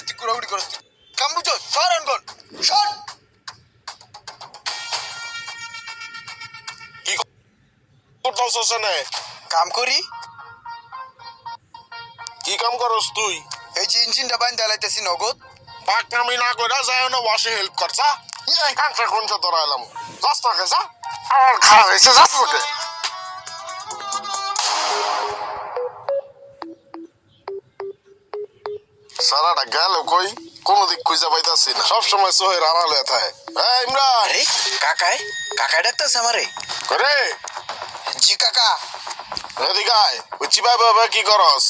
তুই ঘোরাঘুরি করস কাম বুঝো সর অনগন সর কি করতেছস না? কাম করি কি কাম করস তুই? এই যে ইঞ্জিনটা বাইন্দা লাইতেছি নগদ পাকনামি না কইরা যায় না ওয়াশে হেল্প করছা? এই কাঁচা কোন তোরা এলাম রাস্তা গেছা আর খারাপ হয়েছে রাস্তাকে সারাটা গেল কই কোনো দিক খুঁজে পাইতাছি না সবসময় সোহের আড়ালে থাকে। এই ইমরান আরে কাকায় কাকায় ডাকতেছে আমারে করে জি কাকা এদিকে আয় ওই চিপাই বাবা কি করস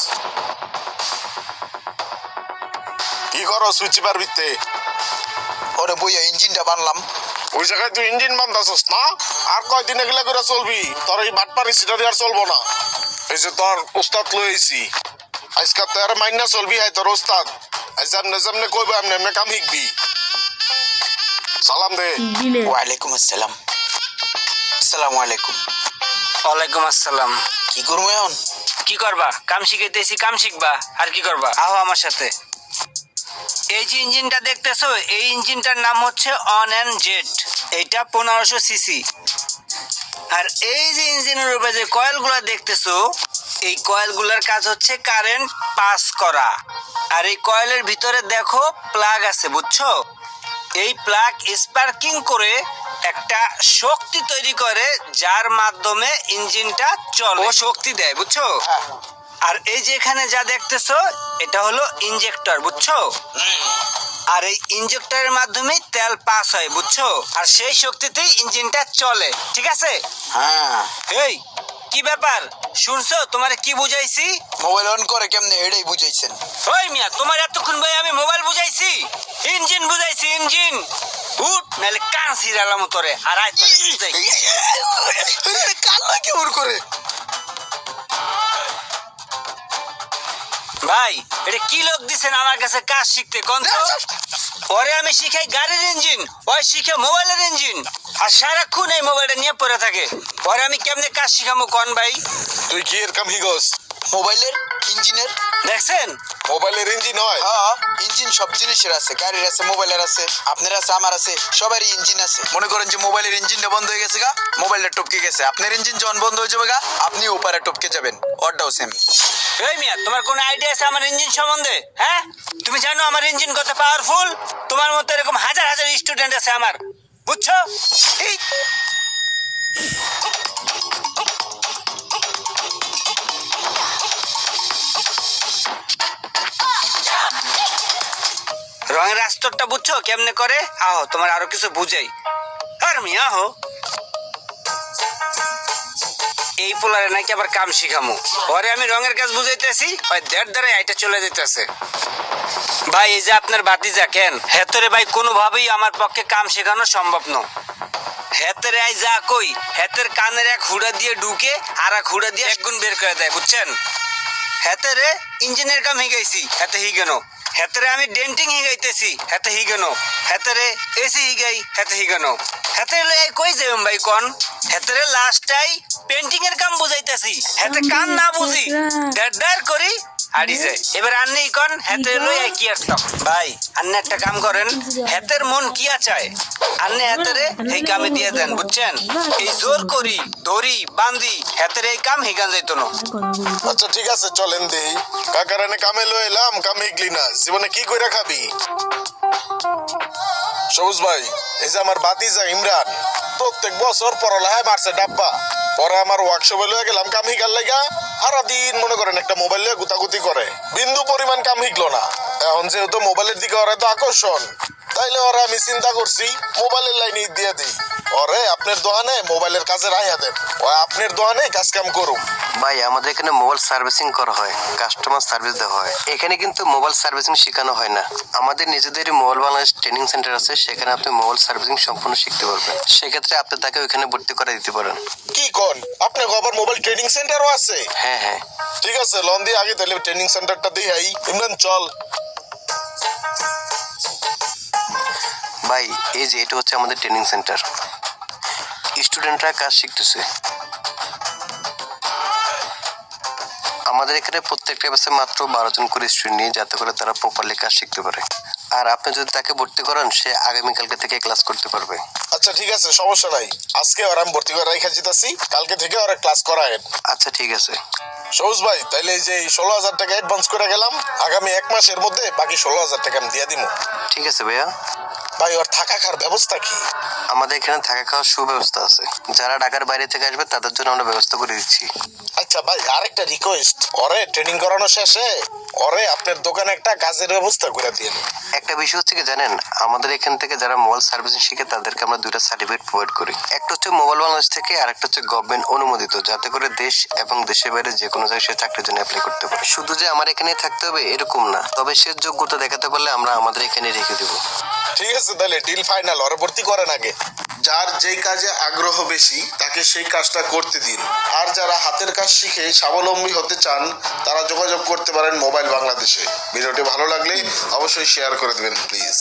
ওই চিপার ভিত্তে ওরে বইয়া ইঞ্জিনটা বানলাম ওই জায়গায় তুই ইঞ্জিন বান্ধাছস না আর কয়দিন এগুলা করে চলবি তোর এই বাটপারি সিটারি আর চলবো না এই যে তোর উস্তাদ লইছি আজকে তোর মাইনা চলবি হাই তোর উস্তাদ আজ এমনে যেমনে কইবো এমনে এমনে কাম শিখবি সালাম দে ওয়ালাইকুম আসসালাম আসসালামু আলাইকুম ওয়ালাইকুম আসসালাম। কি করবো এখন কি করবা? কাম শিখাইতেছি, কাম শিখবা। আর কি করবা? আহো আমার সাথে। এই যে ইঞ্জিনটা দেখতেছো, এই ইঞ্জিনটার নাম হচ্ছে অন এন্ড জেট। এইটা 1500 সিসি। আর এই যে ইঞ্জিনের উপরে যে কয়েলগুলো দেখতেছো, এই কয়েলগুলোর কাজ হচ্ছে কারেন্ট পাস করা। আর এই কয়েলের ভিতরে দেখো প্লাগ আছে, বুঝছো? এই প্লাগ স্পার্কিং করে একটা শক্তি তৈরি করে, যার মাধ্যমে ইঞ্জিনটা চলে, ও শক্তি দেয়, বুঝছো? আর এই যে এখানে যা দেখতেছো, এটা হলো ইনজেক্টর, বুঝছো? আর এই ইনজেক্টরের মাধ্যমে তেল পাস হয়, বুঝছো? আর সেই শক্তিতেই ইঞ্জিনটা চলে, ঠিক আছে? হ্যাঁ এই কি ব্যাপার শুনছো? তোমারে কি বুঝাইছি? মোবাইল অন করে কেমনে এটাই বুঝাইছেন ওই মিয়া, তোমার এতক্ষণ ভাই আমি মোবাইল বুঝাইছি? ইঞ্জিন বুঝাইছি, ইঞ্জিন। উঠ নাহলে কান ছিড়ালাম তোরে। আর আয় তোরে বুঝাই। কান্না কেমন করে ভাই এটা কি লোক দিছেন আমার কাছে কাজ শিখতে? কোন তো? পরে আমি শিখাই গাড়ির ইঞ্জিন, ওই শিখে মোবাইলের ইঞ্জিন। আর সারাক্ষণ এই মোবাইলটা নিয়ে পড়ে থাকে। পরে আমি কেমনে কাজ শিখামো কোন ভাই? তুই কি এর কাম হিগস মোবাইলের ইঞ্জিনের দেখছেন? মোবাইলের ইঞ্জিন হয় হ্যাঁ ইঞ্জিন সব জিনিসের আছে গাড়ির আছে মোবাইলের আছে আপনার আছে আমার আছে সবারই ইঞ্জিন আছে মনে করেন যে মোবাইলের ইঞ্জিনটা বন্ধ হয়ে গেছে গা মোবাইলটা টপকে গেছে আপনার ইঞ্জিন যখন বন্ধ হয়ে যাবে গা আপনি ওপারে টপকে যাবেন ওটাও সেম এই মিয়া, তোমার কোনো আইডিয়া আছে আমার ইঞ্জিন সম্বন্ধে? হ্যাঁ, তুমি জানো আমার ইঞ্জিন কত পাওয়ারফুল? তোমার মতো এরকম হাজার হাজার স্টুডেন্ট আছে আমার, বুঝছো? এই রঙের আস্তরটা বুঝছো কেমনে করে? আহো তোমার আরো কিছু বুঝাই। আর মিয়া আহো। এই পোলারে নাকি আবার কাম শিখামু। পরে আমি রঙের কাজ বুঝাইতেছি, ওই দেড় আইটা চলে যেতেছে। ভাই এই যে আপনার বাতিজা কেন হেতরে ভাই কোনোভাবেই আমার পক্ষে কাম শেখানো সম্ভব নয়। হেতেরে আই যা কই, হেতের কানের এক হুড়া দিয়ে ঢুকে আর এক হুড়া দিয়ে এক গুণ বের করে দেয়, বুঝছেন? হেতেরে ইঞ্জিনের কাম হিগাইছি, হেতে হিগেনো। হেতেরে আমি ডেন্টিং হিগাইতেছি, হেতে হিগেনো। হেতেরে এসি হিগাই, হেতে হিগেনো। হেতেরে লই কই যাইম ভাই কোন? হেতেরে লাস্টাই পেন্টিং এর কাম বুঝাইতেছি, হেতে কান না বুঝি দেড় করি হাড়ি যায়। এবার আন্নি কোন হেতে লই কি আসতাম ভাই? আন্নে একটা কাম করেন, হেতের মন কি চায় আন্নে হেতেরে এই কামে দিয়ে দেন, বুঝছেন? এই জোর করি ধরি বান্দি হেতের এই কাম হিগান যাইতো না। আচ্ছা ঠিক আছে চলেন দেই কাকার এনে কামে লই এলাম কাম শিখলি না জীবনে কি কইরা খাবি? সবুজ ভাই এই যে আমার বাতিজা ইমরান প্রত্যেক বছর পড়ালেখায় মারছে ডাব্বা পরে আমার ওয়ার্কশপে লয়ে গেলাম কাম শিখার লাগা সারাদিন মনে করেন একটা মোবাইল নিয়ে গুতাগুতি করে বিন্দু পরিমাণ কাম শিখলো না। এখন যেহেতু মোবাইলের দিকে ওরা তো আকর্ষণ তাইলে ওরা আমি চিন্তা করছি মোবাইলের লাইনে দিয়ে দিই ওরে আপনার দোকানে মোবাইলের কাজে রাইয়া দেন ও আপনার দোকানে কাজ কাম করুক। ভাই আমাদের এখানে মোবাইল সার্ভিসিং করা হয়, কাস্টমার সার্ভিস দেওয়া হয়। এখানে কিন্তু মোবাইল সার্ভিসিং শেখানো হয় না। আমাদের নিজেদেরই মোবাইল বাংলাদেশ ট্রেনিং সেন্টার আছে, সেখানে আপনি মোবাইল সার্ভিসিং সম্পূর্ণ শিখতে পারবেন। সেক্ষেত্রে আপনি তাকে ওইখানে ভর্তি করে দিতে পারেন। কি কোন আপনার আবার মোবাইল ট্রেনিং সেন্টারও আছে? হ্যাঁ হ্যাঁ ঠিক আছে লন দিয়ে আগে তাহলে ট্রেনিং সেন্টারটা দিয়ে আই। ইমরান চল। ভাই এই যে এটা হচ্ছে আমাদের ট্রেনিং সেন্টার, স্টুডেন্টরা কাজ শিখতেছে। আমাদের এখানে প্রত্যেকটা ব্যাচে মাত্র 12 জন করে স্টুডেন্ট নিয়ে, যাতে করে তারা প্রপারলি কাজ শিখতে পারে। আর আপনি যদি তাকে ভর্তি করান, সে আগামীকালকে থেকে ক্লাস করতে পারবে। আচ্ছা ঠিক আছে, সমস্যা নাই। আজকে ওর আমি ভর্তি করে রেখে যেতেছি, কালকে থেকে ওরা ক্লাস করায়েন। আচ্ছা ঠিক আছে। সবুজ ভাই, তাইলে এই যে 16,000 টাকা অ্যাডভান্স করে গেলাম, আগামী 1 মাসের মধ্যে বাকি 16,000 টাকা আমি দিয়ে দিব। ঠিক আছে ভাইয়া। ভাই ওর থাকা খাওয়ার ব্যবস্থা কি? আমাদের এখানে থাকা খাওয়ার সুব্যবস্থা আছে। যারা ঢাকার বাইরে থেকে আসবে তাদের জন্য আমরা ব্যবস্থা করে দিচ্ছি। আচ্ছা ভাই, আরেকটা রিকোয়েস্ট, ওরে ট্রেনিং করানো শেষে ওরে আপনার দোকানে একটা কাজের ব্যবস্থা করে দিন। একটা বিষয় হচ্ছে কি জানেন, আমাদের এখান থেকে যারা মোবাইল সার্ভিসিং শিখে তাদেরকে আমরা 2টা সার্টিফিকেট প্রোভাইড করি। একটা হচ্ছে মোবাইল বাংলাদেশ থেকে, আর একটা হচ্ছে গভর্নমেন্ট অনুমোদিত, যাতে করে দেশ এবং দেশের বাইরে যে কোনো জায়গায় সে চাকরির জন্য অ্যাপ্লাই করতে পারে। শুধু যে আমার এখানেই থাকতে হবে এরকম না, তবে সে যোগ্যতা দেখাতে পারলে আমরা আমাদের এখানে রেখে দেবো। ঠিক আছে, তাহলে ডিল ফাইনাল। ওরে ভর্তি করেন আগে। যার যেই কাজে আগ্রহ বেশি তাকে সেই কাজটা করতে দিন। আর যারা হাতের কাজ শিখে স্বাবলম্বী হতে চান তারা যোগাযোগ করতে পারেন মোবাইল বাংলাদেশে। ভিডিওটি ভালো লাগলে অবশ্যই শেয়ার করে দেবেন প্লিজ।